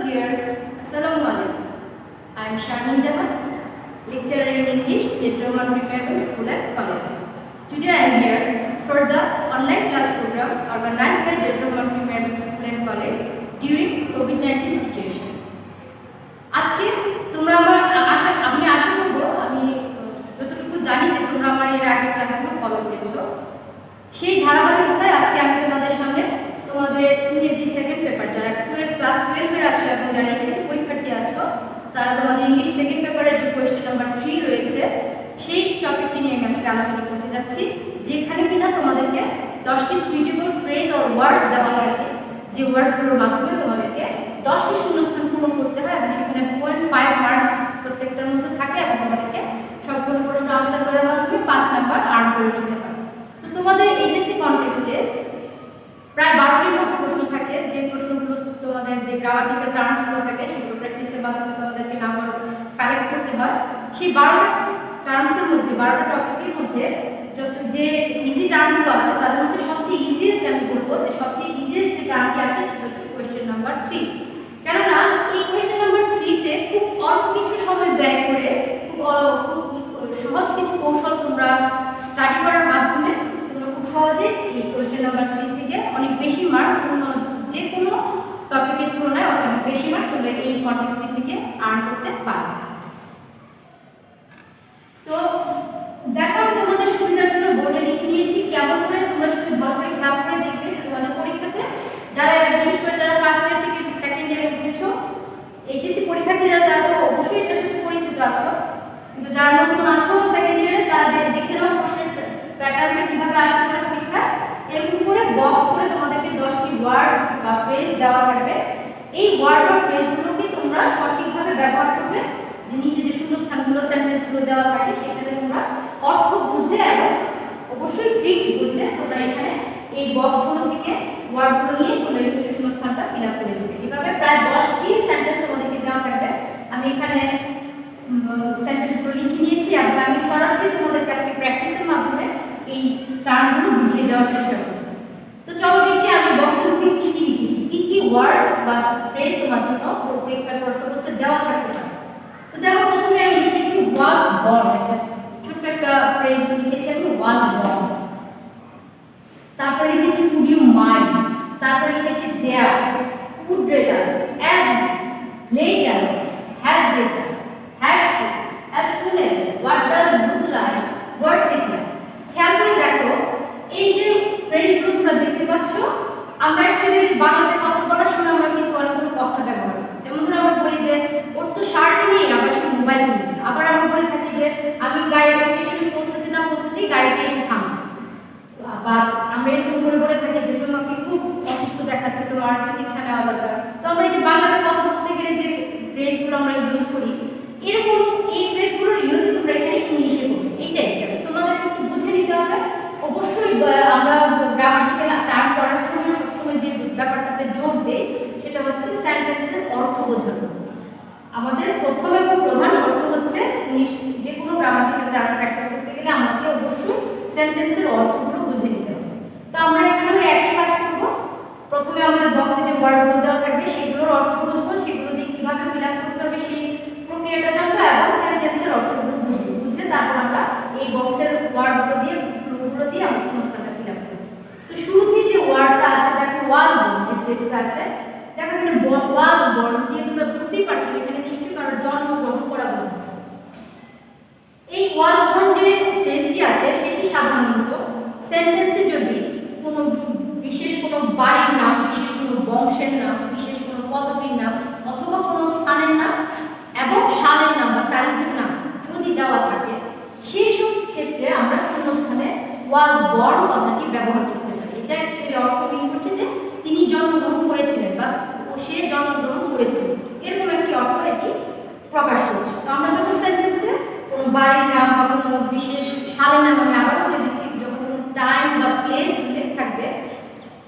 viewers, Assalamu alaikum. I am Sharmin Jahan, lecturer in English, Jetroman Preparatory School and College. Today I am here for the online class program organized by Jetroman Preparatory School and College during COVID-19 situation. আজকে তোমরা আমি আশা করব আমি যতটুকু জানি যে তোমরা আমার এর আগের ক্লাসগুলো ফলো করেছো সেই ধারাবাহিকতায় আজকে আমি তোমাদের সামনে তোমাদের ইংরেজি সেকেন্ড পেপার যারা ক্লাস 12 এর আছো এবং যারা এইচএসসি পরীক্ষার্থী আছো তারা তোমাদের ইংলিশ সেকেন্ড পেপারের যে কোশ্চেন নাম্বার 3 রয়েছে সেই টপিকটি নিয়ে আমি আজকে আলোচনা করতে যাচ্ছি, যেখানে কিনা তোমাদেরকে 10টি সুইটেবল ফ্রেজ অর ওয়ার্ডস দেওয়া থাকে, যে ওয়ার্ডসগুলোর মাধ্যমে তোমাদেরকে 10টি শূন্যস্থান পূরণ করতে হয় এবং সেখানে 0.5 মার্কস প্রত্যেকটার মধ্যে থাকে এবং তোমাদেরকে সবগুলো প্রশ্ন আনসার করার মাধ্যমে 5 নাম্বার আর্ন করে নিতে পারো। তো তোমাদের এইচএসসি কনটেক্সটে প্রায় 12টির মতো প্রশ্ন থাকে, যে প্রশ্নগুলো তোমাদের যে গ্রামাটিক্যাল টার্মসগুলো থাকে সেগুলো প্র্যাকটিসের মাধ্যমে তোমাদেরকে নাম্বার কালেক্ট করতে হয়। সেই 12টা টার্মসের মধ্যে 12টা টপিকের মধ্যে যে ইজি টার্মগুলো আছে তাদের মধ্যে সবচেয়ে ইজিয়েস্ট আমি বলবো যে সবচেয়ে ইজিয়েস্ট যে টার্মটি আছে সেটা হচ্ছে কোয়েশ্চেন নাম্বার 3। কেননা এই কোয়েশ্চেন নাম্বার 3 তে খুব অল্প কিছু সময় ব্যয় করে খুব সহজ কিছু কৌশল তোমরা স্টাডি করার মাধ্যমে তোমরা খুব সহজে এই কোয়েশ্চেন নাম্বার 3 থেকে অনেক বেশি মার্কস যে কোনো টপিকের তুলনায় অনেক বেশি মার্কস তোমরা এই কনটেক্সট থেকে আর্ন করতে পারবে। তো দেখো আমি তোমাদের সুবিধার জন্য বোর্ডে লিখে নিয়েছি, কেমন করে তোমরা একটু ভালো করে খেয়াল করে দেখবে যে তোমাদের পরীক্ষাতে যারা বিশেষ করে যারা ফার্স্ট ইয়ার থেকে সেকেন্ড ইয়ারে উঠেছো এইচএসসি পরীক্ষার্থীরা তারা তো অবশ্যই এটার সাথে পরিচিত আছো, কিন্তু যারা নতুন আছো সেকেন্ড ইয়ারে তাদের দেখে নাও প্রশ্নের প্যাটার্নটা কিভাবে আসতে পারে পরীক্ষা। এরকম করে বক্স করে তোমাদেরকে 10টি ওয়ার্ড বা ফ্রেজ দেওয়া থাকবে। এই ওয়ার্ড বা ফ্রেজগুলোকে তোমরা সঠিকভাবে ব্যবহার করবে, যে নিচে যে শূন্যস্থানগুলো সেন্টেন্সগুলো দেওয়া থাকে সেখানে তোমরা অর্থ বুঝে এবং অবশ্যই ট্রিক্স বুঝে তোমরা এখানে এই বক্সগুলো থেকে ওয়ার্ডগুলো নিয়ে তোমরা এই শূন্যস্থানটা ফিল আপ করে দেবে। এভাবে প্রায় 10টি সেন্টেন্স তোমাদেরকে দেওয়া থাকবে। আমি এখানে সেন্টেন্সগুলো লিখে নিয়েছি এবং আমি সরাসরি তোমাদের কাছে প্র্যাকটিসের মাধ্যমে এই টার্মগুলো বুঝিয়ে দেওয়ার চেষ্টা করব। তো চলো দেখি আমি বক্সের মধ্যে কি কি লিখেছি, কি কি ওয়ার্ড বা ফ্রেজ তোমার জন্য পরীক্ষার প্রশ্নপত্রে দেওয়া থাকতে পারে। তো দেখো প্রথমে আমি লিখেছি ওয়াজ বর্ন, একটা ছোট্ট একটা ফ্রেজ লিখেছি আমি ওয়াজ বর্ন। তারপর লিখেছি কুড ইউ মাইন্ড, তারপর লিখেছি there, could rather, as later, have later, have to, as soon as, what does look like, what's it like. খেয়াল করে দেখো এই যে ফ্রেজগুলো তোমরা দেখতে পাচ্ছ, আমরা অ্যাকচুয়ালি বাংলাতে কথা বলার সময় আমরা কিন্তু অনেকগুলো কথা ব্যবহার করি। যেমন ধরো আমরা বলি যে ওর তো শার্টই নেই, আবার সে মোবাইল কিনবে। আবার আমরা বলে থাকি যে আমি গাড়ি স্টেশনে পৌঁছাতে না পৌঁছাতেই গাড়িটা এসে থামবে। বা আমরা এরকম করে বলে থাকি যে তোমাকে খুব অসুস্থ দেখাচ্ছে, তোমার চিকিৎসা নেওয়া দরকার। তো আমরা এই যে বাংলাতে কথা বলতে গেলে যে ফ্রেজগুলো আমরা ইউজ করি, এরকম এই ফ্রেজগুলোর ইউজ তোমরা এখানে ইংলিশে করবে। এইটাই জাস্ট তোমাদেরকে একটু বুঝে নিতে হবে। অবশ্যই আমরা গ্রামাটিক্যাল টার্ম পড়ার সময় সবসময় যে ব্যাপারটাতে জোর দেই সেটা হচ্ছে সেন্টেন্সের অর্থ বোঝানো। আমাদের প্রথম এবং প্রধান শর্ত হচ্ছে যে কোনো গ্রামাটিক্যাল টার্ম প্র্যাকটিস করতে গেলে আমাকে অবশ্যই সেন্টেন্সের অর্থগুলো বুঝে নিতে হবে। তো আমরা এখানেও একই কাজ করব। প্রথমে আমাদের বক্সে যে ওয়ার্ডগুলো দেওয়া থাকবে সেগুলোর অর্থ বুঝবো, সেগুলো দিয়ে কীভাবে ফিল আপ করতে হবে সেই প্রক্রিয়াটা জানবো এবং সেন্টেন্সের অর্থগুলো বুঝবো। বুঝে তারপর আমরা এই বক্সের ওয়ার্ডগুলো দিয়ে ক্লুগুলো দিয়ে আমরা শূন্যস্থানটা ফিল আপ করব। তো শুরুতেই যে ওয়ার্ডটা আছে দেখো ওয়াজ বর্ন, এই ফ্রেজটা আছে দেখো এখানে ওয়াজ বর্ন দিয়ে তোমরা বুঝতেই পারছো এখানে নিশ্চয়ই কারোর জন্মগ্রহণ করা বোঝাচ্ছে। এই ওয়াজ বর্ন যে ফ্রেজটি আছে সেটি সাধারণত সেন্টেন্সে যদি কোনো বিশেষ কোনো বাড়ির নাম, বিশেষ কোনো বংশের নাম, বিশেষ কোনো পদবীর নাম অথবা কোনো স্থানের নাম এবং সালের নাম বা তারিখের নাম যদি দেওয়া থাকে সেই সব ক্ষেত্রে আমরা শূন্যস্থানে ওয়াজ বর্ন কথাটি ব্যবহার করতে পারি। এটা অ্যাকচুয়ালি অর্থ মিন করছে যে তিনি জন্মগ্রহণ করেছিলেন বা সে জন্মগ্রহণ করেছিল, এরকম একটি অর্থ এটি প্রকাশ করছে। তো আমরা যখন সেন্টেন্সে কোনো বাড়ির নাম বা কোনো বিশেষ সালের নাম, আমি আবার বলে দিচ্ছি, যখন কোনো টাইম বা প্লেস উল্লেখ থাকবে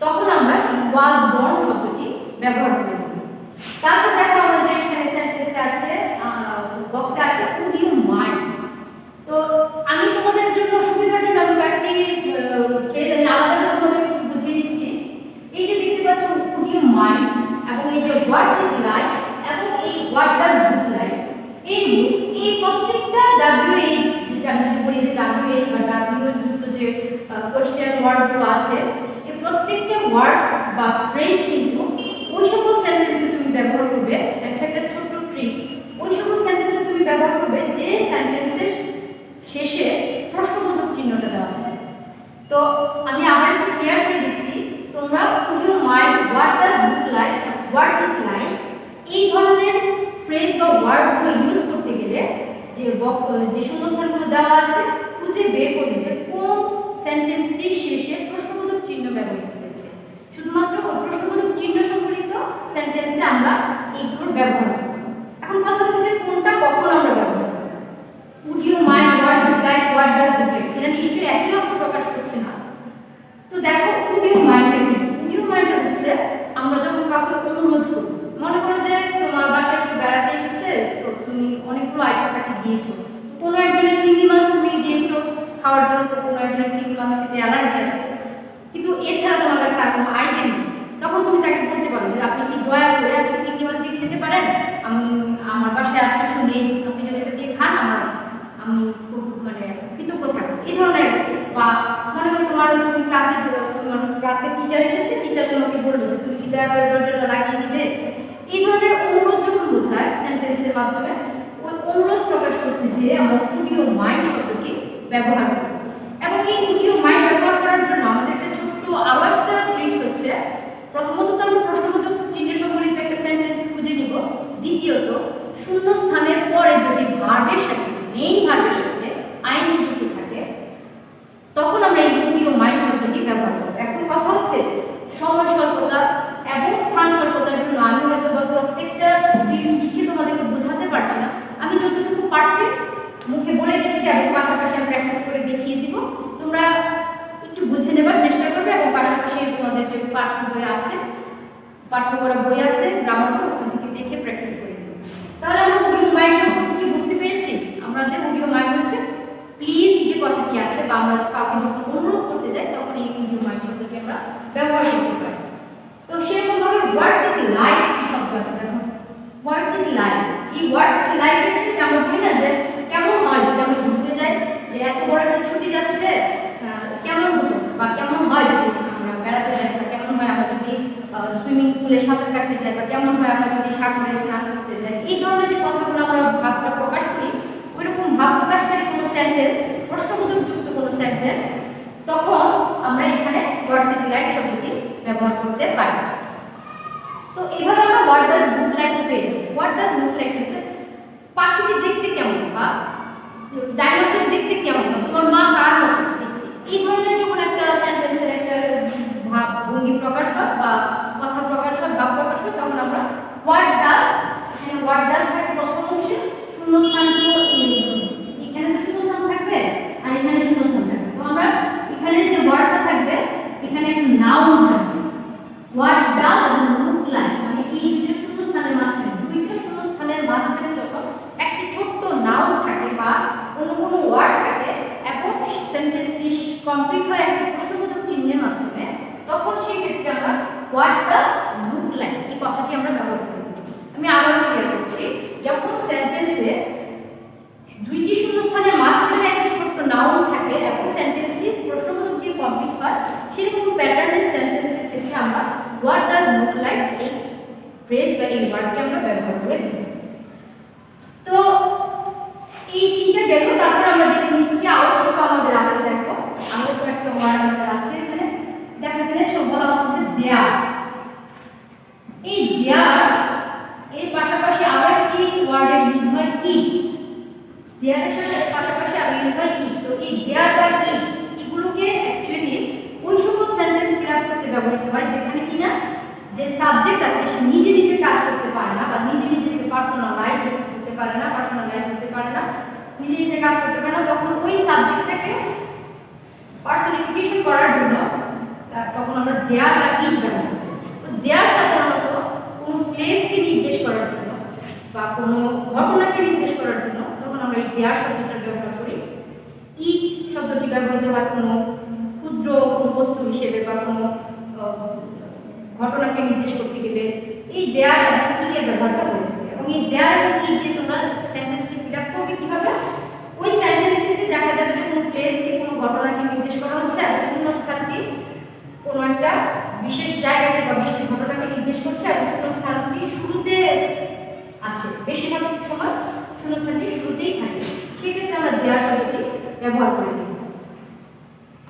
তখন আমরা এই ওয়াজ বর্ন শব্দটি ব্যবহার করে নেব। তারপর দেখো আমাদের এখানে সেন্টেন্সে আছে বক্সে আছে কুড ইউ মাইন্ড। তো আমি তোমাদের জন্য সুবিধার জন্য আমি কয়েকটি ফ্রেজ আমি আলাদা করে তোমাদেরকে বুঝিয়ে দিচ্ছি। এই যে দেখতে পাচ্ছ কুড ইউ মাইন্ড এবং এই যে হোয়াটস ইট লাইক, কোশ্চেন ওয়ার্ডগুলো আছে, এই প্রত্যেকটা ওয়ার্ড বা ফ্রেজ কিন্তু ওই সকল সেন্টেন্সে তুমি ব্যবহার করবে। একটা ছোট্ট ট্রিক, ওই সকল সেন্টেন্সে তুমি ব্যবহার করবে যে সেন্টেন্সের শেষে প্রশ্নবোধক চিহ্নটা দেওয়া থাকে। তো আমি আবার একটু ক্লিয়ার করে দিচ্ছি, তোমরা put your mind what does look like, what's it like, এই ধরনের ফ্রেজ বা ওয়ার্ডগুলো ইউজ করতে গেলে যে শূন্যস্থানগুলো দেওয়া আছে খুঁজে বের করবে যে কোন সেন্টেন্সটির শেষে প্রশ্নবোধক চিহ্ন ব্যবহৃত হয়েছে। শুধুমাত্র ওই প্রশ্নবোধক চিহ্ন সম্বলিত সেন্টেন্সে আমরা এইগুলোর ব্যবহার করব। এখন কথা হচ্ছে যে কোনটা কখন আমরা ব্যবহার করব। Would you mind what's it like, what does it look like, এটা নিশ্চয়ই একই অর্থ প্রকাশ করছে না। তো দেখো would you mind কি, would you mind হচ্ছে আমরা যখন কাউকে অনুরোধ করি, মনে করো যে তোমার বাসায় একটু বেড়াতে এসেছে, তো তুমি অনেকগুলো আইটেম তাকে দিয়েছো, কোনো একজনের চিংড়ি মাছ তুমি দিয়েছো খাওয়ার জন্য, তো কোনো একজনের চিংড়ি মাছ খেতে অ্যালার্জি আছে, কিন্তু এছাড়া তোমার কাছে আর কোনো আইটেম নেই। তখন তুমি তাকে বলতে পারো যে আপনি কি দয়া করে আজকে চিংড়ি মাছ দিয়ে খেতে পারেন, আমার বাসায় আর কিছু নেই, আপনি যদি এটা দিয়ে খান আমি খুব মানে কৃতজ্ঞ থাকবো, এই ধরনের। বা মনে করো তুমি ক্লাসে টিচার এসেছে, টিচার তোমাকে বললো যে তুমি কি দয়া করে দরজাটা লাগিয়ে দিবে, এই ধরনের অনুরোধ যখন বোঝায় সেন্টেন্সের মাধ্যমে, ওই অনুরোধ প্রকাশ করতে যেয়ে আমরা would you mind শব্দটি ব্যবহার করি। এবং এই would you mind ব্যবহার করার জন্য আমাদের একটা ছোট্ট আরও একটা ট্রিক্স হচ্ছে, প্রথমত তো আমরা প্রশ্নবোধক চিহ্ন সম্বলিত একটা সেন্টেন্স খুঁজে নিব, দ্বিতীয়ত শূন্য স্থানের পরে যদি ভার্বের সাথে, মেইন ভার্বের সাথে আইএনজি যুক্ত থাকে, তখন আমরা এই would you mind শব্দটি ব্যবহার করব। এখন কথা হচ্ছে সময় স্বল্পতা এবং স্থান স্বল্পতার জন্য আমি হয়তো প্রত্যেকটা ট্রিক্স লিখে তোমাদেরকে বোঝাতে পারছি না, আমি যতটুকু পারছি মুখে বলে দিচ্ছি এবং পাশাপাশি আমি প্র্যাকটিস করে দেখিয়ে দিব। তোমরা একটু বুঝে নেবার চেষ্টা করবে এবং পাশাপাশি তোমাদের যে পাঠ্য বই আছে, পাঠ্য করা বই আছে গ্রামার, ওখান থেকে দেখে প্র্যাকটিস করে দেবো। তাহলে আমরা would you mind সম্পর্কে কি বুঝতে পেরেছি? আমাদের would you mind হচ্ছে প্লিজ যে কথাটি আছে, বা আমরা কাউকে যখন অনুরোধ করতে যাই তখন এই would you mind শব্দটি আমরা ব্যবহার করতে পারি। তো সেরকমভাবে what's it like একটি শব্দ আছে, দেখো what's it like, এই what's it like এর ক্ষেত্রে আমরা বলি না যে কেমন হয় যদি আমরা ঘুরতে যাই, যে এত বড় একটা ছুটি যাচ্ছে কেমন হতো, বা কেমন হয় যদি আমরা বেড়াতে যাই, বা কেমন হয় আমরা যদি সুইমিং পুলে সাঁতার কাটতে যাই, বা কেমন হয় আমরা যদি সাগরে স্নান করতে যাই, এই ধরনের যে কথাগুলো আমরা ভাবটা প্রকাশ করি, ওইরকম ভাব প্রকাশকারী কোনো সেন্টেন্স, প্রশ্নবোধক যুক্ত কোনো সেন্টেন্স, তখন আমরা এখানে what's it like শব্দটি ব্যবহার করতে পারি। তো এভাবে আমরা what does look like পেয়ে যাই। what does look like হচ্ছে পাখিটি দেখতে কেমন, বা ডাইনোসর দেখতে কেমন, তোমার মা কার মতো দেখতে, এই ধরনের যখন একটা সেন্টেন্সের একটা ভাব ভঙ্গি প্রকাশ হয় বা কথা প্রকাশ হয়, ভাব প্রকাশ হয়, তখন আমরা what does, এখানে what does থাকে প্রথম অংশে, শূন্যস্থানগুলো এখানে শূন্যস্থান থাকবে আর এখানে শূন্যস্থান থাকবে। তো আমরা এখানে যে ওয়ার্ডটা থাকবে এখানে একটা নাউন থাকবে, what does look like, মানে এই দুটো শূন্যস্থানের মাঝখানে, দুইটা শূন্যস্থানের মাঝখানে যখন একটি ছোট্ট নাউন থাকে বা কোনো ওয়ার্ড থাকে এবং সেন্টেন্সটি কমপ্লিট হয় একটা প্রশ্নবোধক চিহ্নের মাধ্যমে, তখন সেই ক্ষেত্রে আমরা what does look like এই কথাটি আমরা ব্যবহার করি। আমি আবার ক্লিয়ার করছি, যখন সেন্টেন্সে দুইটি শূন্যস্থানের মাঝখানে একটা ছোট্ট নাউন থাকে এবং সেন্টেন্সটি প্রশ্নবোধক দিয়ে কমপ্লিট হয়, সেরকম প্যাটার্নের সেন্টেন্সের ক্ষেত্রে আমরা what does look like এই ফ্রেজ বা এই ওয়ার্ডটি আমরা ব্যবহার করে দিই। তো এই তিনটা গেল, তারপর আমরা দেখে নিচ্ছি আরো কিছু আমাদের আছে। দেখো আরো কয়েকটা ওয়ার্ড আমাদের আছে এখানে, দেখো এখানে সব বলা হচ্ছে দেয়ার। এই দেয়ার এর পাশাপাশি আরো একটি ওয়ার্ডের ইউজ হয় ইট, দেয়ারের সাথে পাশাপাশি আরো ইউজ হয় ইট। তো এই দেয়ার বা ইট এগুলোকে অ্যাকচুয়ালি ওই সকল সেন্টেন্স ফিল আপ করতে ব্যবহৃত হয় যেখানে কিনা যে সাবজেক্ট আছে সে নিজে নিজে কাজ করতে পারে না, বা নিজে নিজে সে পার্সোনালাইজ করতে পারে না, নিজে নিজে কাজ করতে পারে না, তখন ওই সাবজেক্টটাকে পার্সোনিফিকেশন করার জন্য তখন আমরা দেয়ার বা ইট ব্যবহার করি। তো দেয়ার সাধারণত কোনো প্লেসকে নির্দেশ করার জন্য বা কোনো ঘটনাকে নির্দেশ করার জন্য তখন আমরা এই দেয়ার শব্দটা ব্যবহার করি। ইট শব্দটি ব্যবহৃত হয় কোনো ক্ষুদ্র কোনো বস্তু হিসেবে বা কোনো ঘটনাকে নির্দেশ করতে গেলে এই দেয়ার এবং ইটের ব্যবহারটা হয়ে থাকে। এবং এই দেয়ার এবং ইট দিয়ে তোমরা সেন্টেন্সটি ফিল আপ করবে কীভাবে, ওই সেন্টেন্সটিতে দেখা যাবে যে কোনো প্লেসকে কোনো ঘটনাকে নির্দেশ করা হচ্ছে এবং শূন্যস্থানটি কোনো একটা বিশেষ জায়গাকে বা বিশেষ ঘটনাকে নির্দেশ করছে এবং শূন্যস্থানটি শুরুতে আছে, বেশিরভাগ সময় শূন্যস্থানটি শুরুতেই থাকে, সেক্ষেত্রে আমরা দেয়ার শব্দটি ব্যবহার করে দেব।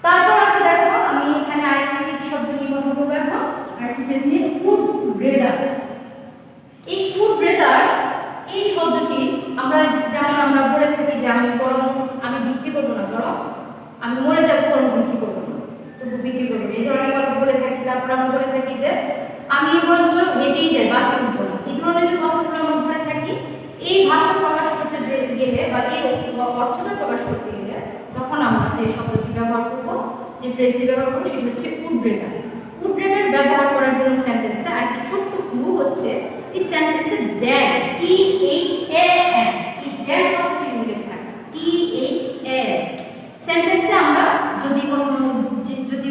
তারপর আছে দেখো আমি এখানে আরেকটি শব্দ নিয়ে কথা বলবো এখন, আরেকটি ফ্রেজ নিয়ে, ফুড ব্রেদার। এই ফুড ব্রেদার এই শব্দটি আমরা যেমন আমরা বলে থাকি যে আমি ভিক্ষে করবো না, বরং আমি মরে যাবো, বরং ভিক্ষে করবো না, তবু ভিক্ষে করবো না, এই ধরনের কথা বলে থাকি। তারপর আমরা বলে থাকি যে আমি বরঞ্চ হেঁটেই যাই, বাসে উঠবো না, এই ধরনের যে কথাগুলো আমরা বলে থাকি, এই ভাবটা প্রকাশ করতে গেলে বা এই অর্থটা প্রকাশ করতে গেলে তখন আমরা যে শব্দটি ব্যবহার করবো, যে ফ্রেজটি ব্যবহার করবো, সেটা হচ্ছে ফুড ব্রেদার। ফুড ব্রেদার ব্যবহার করার জন্য সেন্টেন্সে আরেকটি ছোট্ট ক্লু হচ্ছে এই সেন্টেন্সে দ্যান, THAN, এই দ্যান কথাটি উল্লেখ থাকে, THAN। সেন্টেন্সে আমরা যদি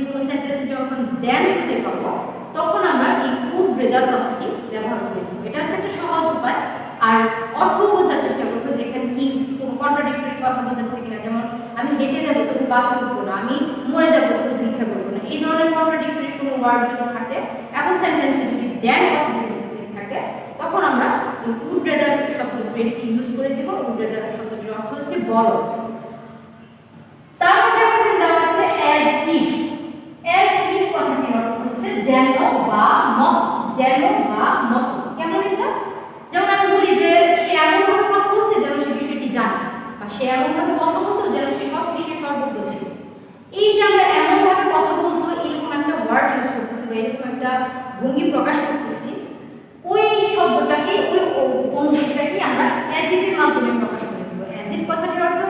কোনো সেন্টেন্সে যখন দ্যান খুঁজে পাবো তখন আমরা এই ফুড ব্রেদার কথাটি ব্যবহার করে দেব। এটা হচ্ছে একটা সহজ উপায়, আর অর্থ বোঝার চেষ্টা করবো যে এখানে কি কোনো কন্ট্রাডিক্টরি কথা বোঝাচ্ছে কিনা, যেমন আমি হেঁটে যাবো তবু বাসে উঠবো না, আমি মরে যাবো তবু ভিক্ষা করবো না, এই ধরনের কন্ট্রাডিক্টরি কোনো ওয়ার্ড যদি থাকে এবং সেন্টেন্সে যদি দ্যান কথাটি থাকে তখন আমরা এই ফুড ব্রেদার শব্দ ফ্রেজটি ইউজ করে দেব। ফুড ব্রেদার শব্দটির অর্থ হচ্ছে বড়। তার মধ্যে আমাদের দেওয়া আছে অ্যাজ ইফ। অ্যাজ ইফ কথাটির অর্থ হচ্ছে যেন বা মত, যেন বা মত। কেমন এটা? যেমন আমি বলি যে সে এমনভাবে কথা বলছে যেন সে বিষয়টি জানে, বা সে এমনভাবে কথা বলতো যেন সে সব বিষয়ে সর্বজ্ঞ ছিল। এই যে আমরা এমনভাবে কথা বলতো, এরকম একটা ওয়ার্ড ইউজ করতেছি বা এরকম একটা ভঙ্গি প্রকাশ করতেছি, ওই শব্দটাকে ওই অনুভূতিটাকে আমরা অ্যাজ ইফ এর মাধ্যমে প্রকাশ করে দেব। অ্যাজ ইফ কথাটির অর্থ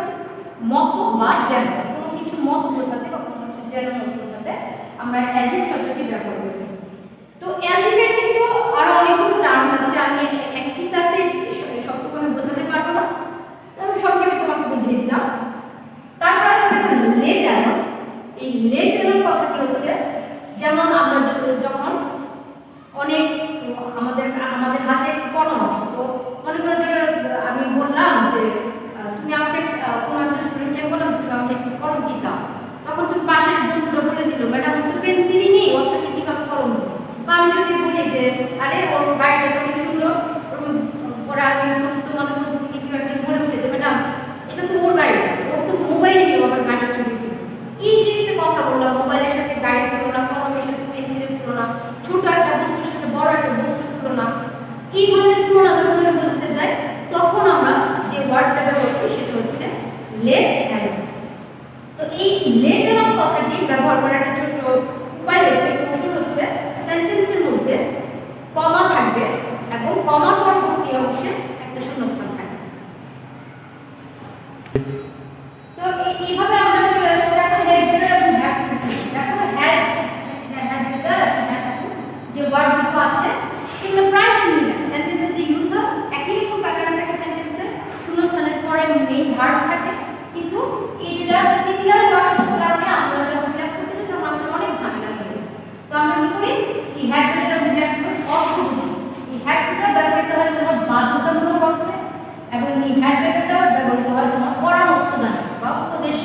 মত বা যেন, কোনো কিছু মত বোঝাতে বা কোনো কিছু যেন মত বোঝাতে আমরা অ্যাজ ইফ শব্দটি ব্যবহার করি। তো অ্যাজ ইফ এর কিন্তু আরো অনেকগুলো টার্মস আছে, আমি একটি ক্লাসে সবটুকু আমি বোঝাতে পারবো না, আমি সংক্ষেপে তোমাকে বুঝিয়ে দিলাম। তারপর আছে দেখো লেট অ্যালন। এই লেট অ্যালন কথাটি হচ্ছে যেমন আমরা যখন অনেক আমাদের হাতে কলম আছে, তো মনে করো যে আমি বললাম যে তুমি আমাকে কোনো একটা স্টুডেন্টকে বললাম তুমি আমাকে একটু কলম দিতাম, তখন তুমি পাশের বন্ধুরা বলে দিল ম্যাডাম তো পেন্সিলই নেই, ওর থেকে কীভাবে কলম দেবো। বা আমি যদি বলি যে আরে ওর গাড়িটা অনেক সুন্দর, ওরা আমি তোমাদের মধ্যে থেকে কেউ একজন বলে উঠে যে ম্যাডাম এটা তো ওর গাড়ি, ওর তো মোবাইল নেই, আবার গাড়ি কিনবে। এই যে একটা কথা বললাম, মোবাইলের সাথে গাড়ির তুলনা, কলমের সাথে পেন্সিলের তুলনা, ছোট একটা বস্তুর সাথে বড় একটা বস্তুর তুলনা, এই ধরনের তুলনা যখন আমরা বোঝাতে যাই তখন আমরা যে ওয়ার্ডটা ব্যবহার করি সেটা হচ্ছে লেট অ্যালন। তো এই লেট অ্যালন কথাটি ব্যবহার করার একটা ছোট্ট উপায় হচ্ছে, কৌশল হচ্ছে, সেন্টেন্সের মধ্যে কমা থাকবে এবং কমার পরবর্তী অংশে একটা শূন্যস্থান থাকবে। তো এইভাবে আমরা চলে আসছি এখন হ্যাড বেটার এবং হ্যাভ টু। দেখো হ্যাড বেটার এবং হ্যাভ টু যে ওয়ার্ডগুলো আছে সেগুলো প্রায় সিমিলার, সেন্টেন্সে যে ইউজ হয় একই রকম প্যাটার্ন থাকে, সেন্টেন্সে শূন্যস্থানের পরে মেইন ভার্ব থাকে, কিন্তু এটা সিমিলার ওয়ার্ড হওয়ার কারণে আমরা যখন ফিল আপ করতে যাই তখন আমাদের অনেক ঝামেলা লাগে। তো আমরা কি করি, এই হ্যাড বেটার এবং হ্যাভ টু অর্থ বুঝি। এই হ্যাভ টুটা ব্যবহৃত হয় তোমার বাধ্যতামূলক অর্থে এবং এই হ্যাড বেটারটা ব্যবহৃত হয় তোমার পরামর্শ দান বা উপদেশ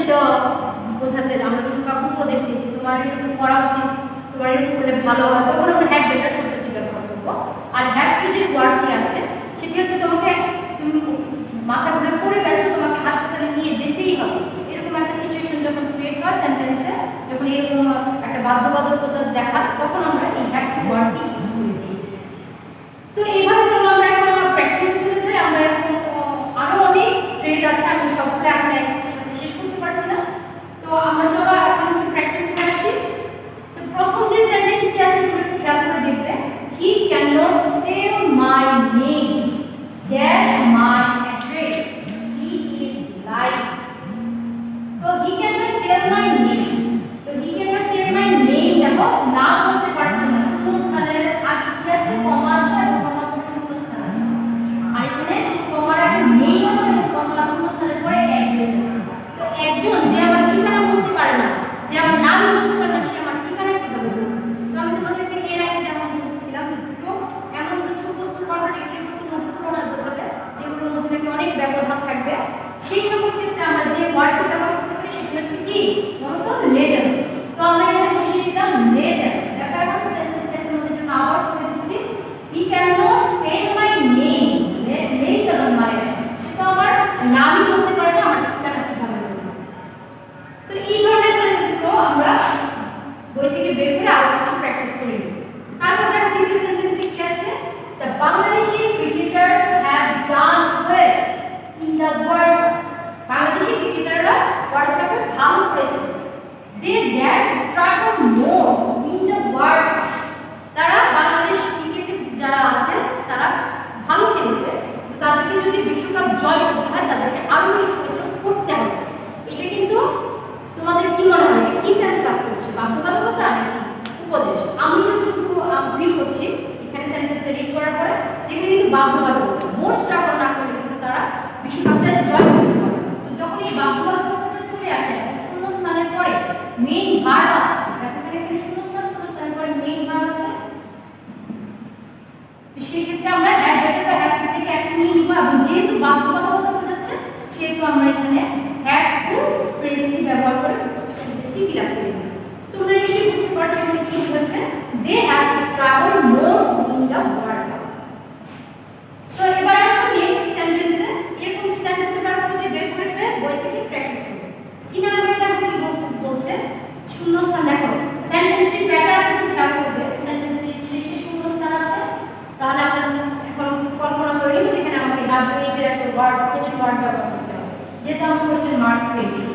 দেওয়া বোঝাতে। আমরা যখন কাউকে উপদেশ দিই যে তোমার এরকম করা উচিত, তোমার এরকম করলে ভালো হয়, তখন আমরা হ্যাড বেটার শব্দটি ব্যবহার করবো। আর হ্যাভ টু যে ওয়ার্ডটি আছে সেটি হচ্ছে তোমাকে মাথা ঘুরে পড়ে গেছে, তোমাকে হাসপাতালে নিয়ে যেতেই হবে, এরকম একটা সিচুয়েশন যখন ক্রিয়েট হয় সেন্টেন্সে, যখন এরকম একটা বাধ্যবাধকতা দেখা, তখন আমরা এই হ্যাভ টু ওয়ার্ডটি ইউজ করে দিই। তো এইভাবে চলো আমরা এখন প্র্যাকটিস করে যাই। আমরা এখন আরো অনেক ফ্রেজ আছে, আমি সবগুলো এখন একসাথে শেষ করতে পারছি না, তো আমরা চলো এখন একটু প্র্যাকটিস করে আসি। তো প্রথম যে সেন্টেন্সটি আছে তোমরা একটু খেয়াল করে দেখবে, he can not tell my name dash my address, he is lying. তো he can not tell my name, তো he can not tell my name, দেখো নাম বলতে পারছে ভার্ব আসছে, দেখো এখানে শূন্যস্থান, শূন্যস্থানের পরে মেইন ভার্ব আছে। তো সেই ক্ষেত্রে আমরা হ্যাভ বেটার বা হ্যাভ থেকে একটা নিয়ে নিব, এবং যেহেতু বাধ্যবাধকতা বোঝাচ্ছে সেহেতু আমরা এখানে হ্যাভ টু ফ্রেজটি ব্যবহার করে সেন্টেন্সটি ফিল আপ করে দিই। তোমরা নিশ্চয়ই বুঝতে পারছো এখানে কি বলছে, they have to travel more in the world. So এবার আসো নেক্সট সেন্টেন্সে। এরকম সেন্টেন্স তোমরা খুঁজে বের করবে, বই থেকে প্র্যাকটিস করবে। সি নাম্বারে দেখো কি বলছে, শূন্যস্থান। দেখো সেন্টেন্সটির প্যাটার্ন একটু খেয়াল করবে, সেন্টেন্সটির শেষে শূন্যস্থান আছে, তাহলে আমরা এখন কল্পনা করে নিব যেখানে আমাকে WH এর একটা ওয়ার্ড, কোশ্চেন ওয়ার্ড ব্যবহার করতে হবে, যেহেতু আমরা কোশ্চেন মার্ক পেয়েছি।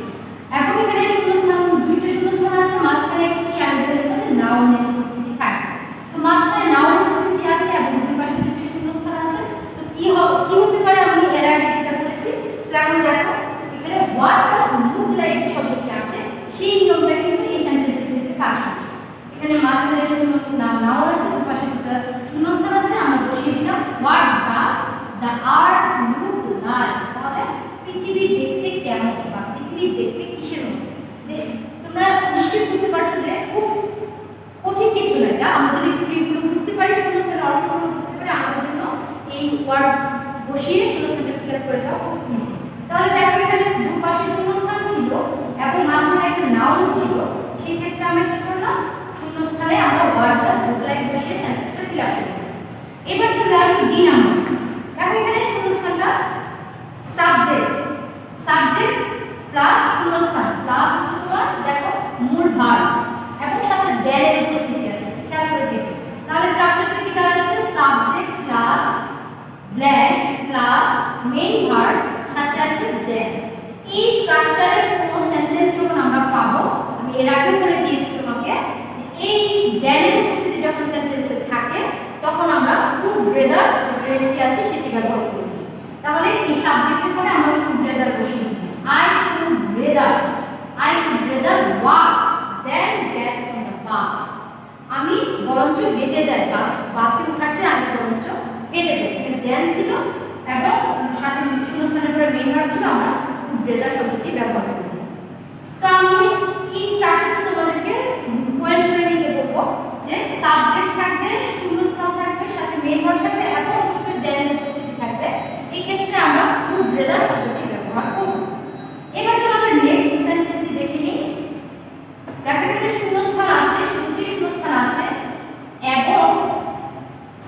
এবং এখানে শূন্যস্থান, দুইটা শূন্যস্থান আছে, মাঝখানে কি আমি বলেছিলাম যে নাউনের উপস্থিতি থাকে। তো মাঝখানে নাউনের উপস্থিতি আছে এবং দুই পাশে দুইটা শূন্যস্থান আছে। তো কি হতে পারে, আমি এর আগে যেটা বলেছি, প্ল্যান দেখো এখানে হোয়াট ডাজ লুক লাইক শব্দটি আছে, সেই নিয়মটা কিন্তু এই সেন্টেন্সের ক্ষেত্রে কাজ করছে। এখানে মাঝখানে নাউন আছে, দুই পাশে দুটো শূন্যস্থান আছে, আমরা বসিয়ে দিলাম what does the earth look like. তাহলে পৃথিবী দেখতে কেমন, বা পৃথিবী দেখতে কিসের মতো। তোমরা নিশ্চয়ই বুঝতে পারছো যে খুব কঠিন কিছু না, এটা আমরা যদি একটু ট্রিকগুলো বুঝতে পারি, শূন্যস্থানের অর্থগুলো বুঝতে পারি, আমাদের জন্য এই ওয়ার্ড বসিয়ে শূন্যস্থানটা ফিল আপ করে দেওয়া খুব ইজি। তাহলে দেখো এখানে দুপাশে শূন্যস্থান ছিল এবং মাঝখানে একটা নাউন ছিল, সেই ক্ষেত্রে আমরা কি করলাম, শূন্যস্থানে আমরা ওয়ার্ড ডাজ লুক লাইক বসিয়ে সেন্টেন্সটা ফিল আপ করলাম। এবার চলে আসো ডি নাম্বার। দেখো এখানে শূন্যস্থানটা সাবজেক্ট, সাবজেক্ট প্লাস শূন্যস্থান প্লাস হচ্ছে তোমার দেখো মূল ভার্ব এবং সাথে দেন এর উপস্থিতি আছে, খেয়াল করে দেখো। তাহলে স্ট্রাকচারটা কি দাঁড়াচ্ছে, subject plus blank plus main verb সাথে আছে দেন। এই স্ট্রাকচারে কোনো সেন্টেন্স যখন আমরা পাবো, আমি এর আগে বলে দিয়েছি তোমাকে যে এই দেন এর উপস্থিতি যখন সেন্টেন্সে থাকে তখন আমরা কুড রেদার যে ফ্রেজটি আছে সেটি ব্যবহার করি। তাহলে এই সাবজেক্টের পরে আমরা কুড রেদার বসিয়ে দিই, I could rather walk than get on the bus. আমি বরঞ্চ হেঁটে যাই, বাসে ওঠার চেয়ে আমি বরঞ্চ হেঁটে যাই। এখানে দেন ছিল এবং সাথে শূন্যস্থানের পরে মেইন ভার্ব ছিল, আমরা কুড রেদার শব্দটি ব্যবহার করি। তো আমি এই স্ট্রাকচারটা তোমাদেরকে পয়েন্ট করে নিতে বলবো যে সাবজেক্ট থাকবে, শূন্যস্থান থাকবে, সাথে মেইন ভার্ব থাকবে এবং অবশ্যই দেন এর উপস্থিতি থাকবে। এই ক্ষেত্রে আমরা কুড রেদার শব্দটি ব্যবহার করব। এবার চলো আমরা নেক্সট সেন্টেন্সটি দেখে নিই। দেখো এখানে শূন্যস্থান আছে, শুরুতেই শূন্যস্থান আছে এবং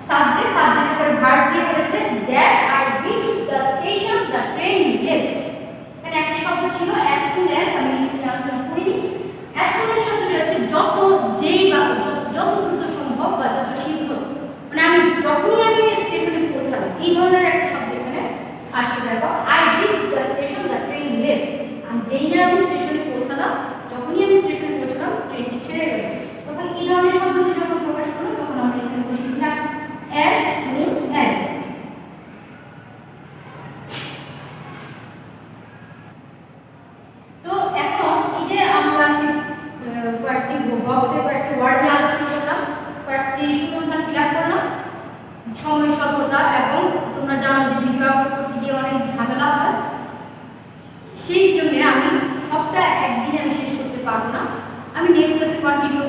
সাবজেক্ট, সাবজেক্টের পরে ভার্ব দিয়ে বলেছে dash I reach the station the train left. এখানে একটা শব্দ ছিল অ্যাজ সুন অ্যাজ, আমি আলোচনা করিনি। অ্যাজ সুন অ্যাজ শব্দটি হচ্ছে যত, যেই বা যত দ্রুত সম্ভব বা যত শীঘ্র, মানে আমি যখনই আমি স্টেশনে পৌঁছালাম, এই ধরনের একটা শব্দ এখানে আসছে। দেখো I reach the station the train left, আমি যেই না আমি স্টেশনে পৌঁছালাম, যখনই আমি স্টেশনে পৌঁছালাম ট্রেনটি ছেড়ে গেল। তখন এই ধরনের শব্দটি যখন প্রকাশ করলো তখন আমরা এখানে বসিয়ে দিলাম অ্যাজ সুন অ্যাজ। তো এখন এই যে আমরা কয়েকটি বক্সে কয়েকটি ওয়ার্ড নিয়ে আলোচনা করলাম, কয়েকটি শূন্যস্থান ফিল আপ করলাম। সময় স্বল্পতা এবং তোমরা জানো যে ভিডিও আপলোড করতে গিয়ে অনেক ঝামেলা হয়, সেই জন্য আমি সবটা একদিনে আমি শেষ করতে পারবো না। আমি নেক্সট ক্লাসে কন্টিনিউ